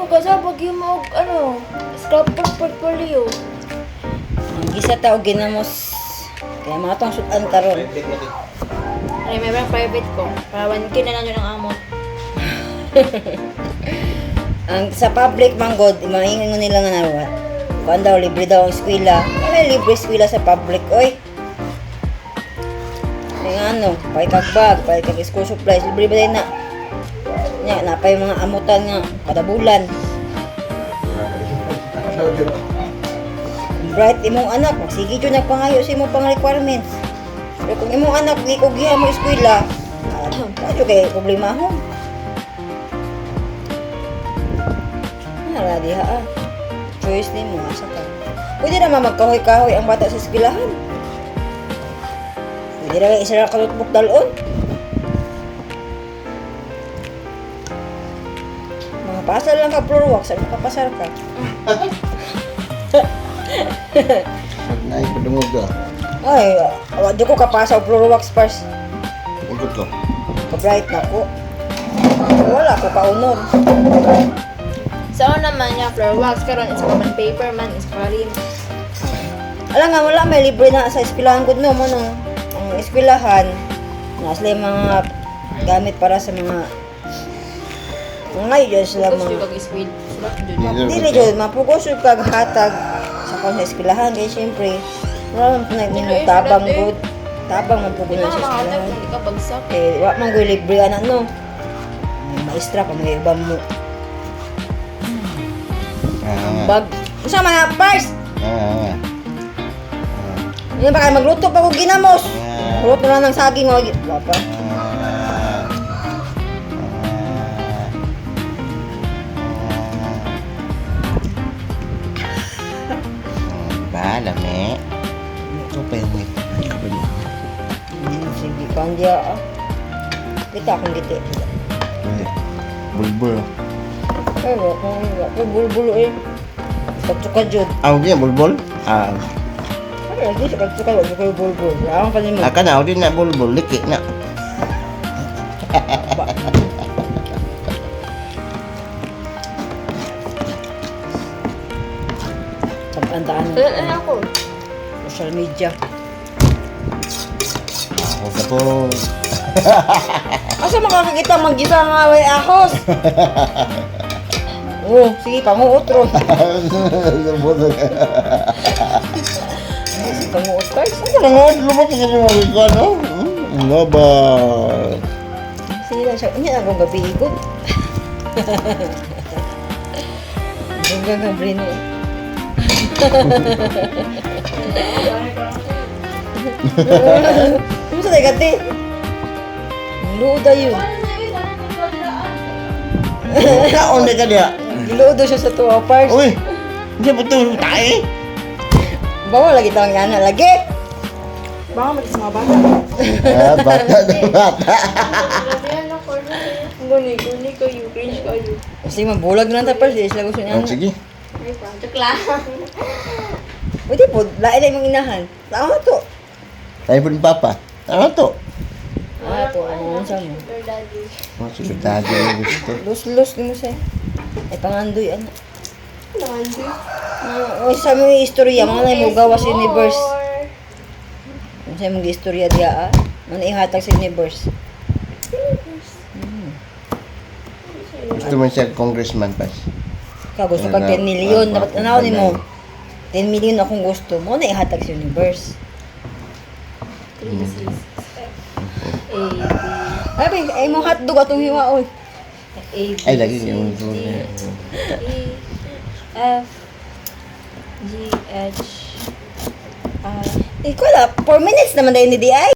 kasabag yung mga, scrap portfolio. Ang gisa tao ginamos. Kaya mga tong sudan karon. Ay, may private ko. Para 1K na lang yun ang amot. Ang sa public manggod, maingin mo nila nga nawa. Kuan daw libre daw ang eskwela. Wala libre eskwela sa public, oy. Kaya paikagbag, paikag school supplies, libre ba din na? Nya, napay mga amutan nga kada bulan. Bright imong anak, magsige jud nagpangayo sa imong pang requirements. Pero kung imong anak di ko giha mo eskwela, ano kay problema ho? Hala diha choice ni mo asa ka. Pwede naman magkahoy-kahoy ang bata sa eskwelahan. Pwede na isa ra ka notebook dalon. Mga pasal lang ka floor work, sa makapasar ka. Ay, padungog ka. Ay, di ko kapasa og floor works first. Ikot ko. Ka-bright na ko. Wala ko kaunod. Sa naman niya, floor wax, karon is man paper man, is karim. Alam nga, wala may libre na sa eskwelahan ko no, ang eskwelahan, nasla yung mga gamit para sa mga ngayon sila Tapos mga yung kag-speed. Sulat yun. dili jud mapugos yung kaghatag sa kung sa eskwelahan kaya syempre wala man na tabang good tabang man pugos na sa eskwelahan Hindi ka bagsak. eh wa man go libre ana no may maestra pa may ibang mo bag usa man first yun pa kayo magluto pa ko ginamos luto na ng saging o wa pa Lame. Ito pa yung wait. sige pang dia kita akong giti Bulbul. ay wa ko bulbulo eh pagsuka jud Ako din, bulbul? ay di sa pagsuka wa ko bulbul ang kanimo Aka na, ako din na bulbul. Liki na. Tandaan Ano ako? social media. Ako sa po. Asa makakakita mag-isa nga way ahos? Oh, sige, panguot ron. Sige, panguot guys. Ano naman? Lumaki ka naman ko, ano? Ano ba? Sige lang siya. Hindi na akong gabi ikot. Hanggang ang brain eh. Ano sa negati? Luda yun. Kaon na ka niya. Luda siya sa tuwa parts. Uy! Hindi ba ito tayo? Bawa lagi tawang yana lagi. Baka magkis mga bata. Bata na bata. Guni kayo, cringe kayo. Kasi mabulag na lang tapos. Sila gusto niya. Sige. Ay, pantok lang. Pwede po, lain na yung inahan. Tama to. Tayo po ni Papa. Ano to? Ah, to, ano sa mo? Oh, sigurado yung gusto. Lus-lus ni mo siya. Ay, pangandoy, ano. O, sa mga istorya, mga na mo gawa sa universe. Kung sa mga istorya diya, mga ihatag sa universe. Gusto man siya congressman pas. Ka, gusto kag 10 million. Dapat ano ni mo? 10 million akong gusto mo, na ihatag sa universe. 3, 6, A, B, Ay, mo hotdog atong hiwaon. A, B, Ay, lagi C, niya yung D, E, F, G, H, I, Ikaw na, 4 minutes naman dahil ni Di ay.